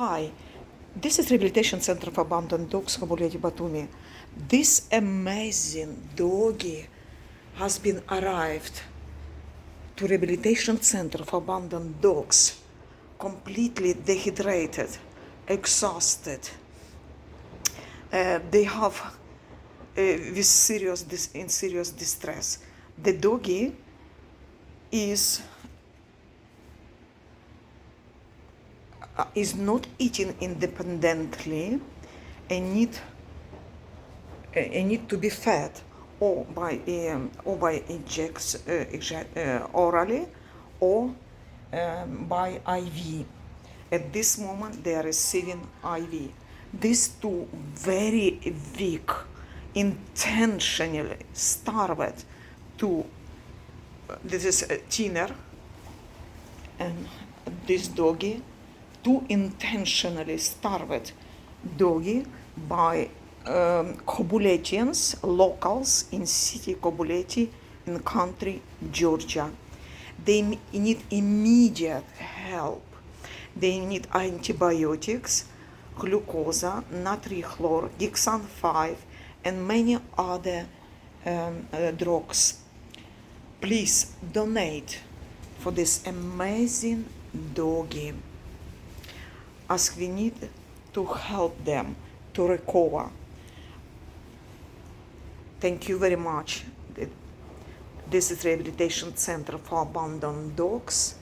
Hi, this is Rehabilitation Center for Abandoned Dogs, Batumi. This amazing doggy has been arrived to Rehabilitation Center for Abandoned Dogs, completely dehydrated, exhausted. They have with serious distress. The doggy is not eating independently and need to be fed or by orally or by IV. At this moment they are receiving IV. These two very weak, intentionally starved to this is a thinner and this doggy, two intentionally starved doggy by Cobuletians, locals in city Cobuleti in country Georgia. They need immediate help. They need antibiotics, glucose, natrichlor, Dixan 5, and many other drugs. Please donate for this amazing doggy, as we need to help them to recover. Thank you very much. This is Rehabilitation Center for Abandoned Dogs.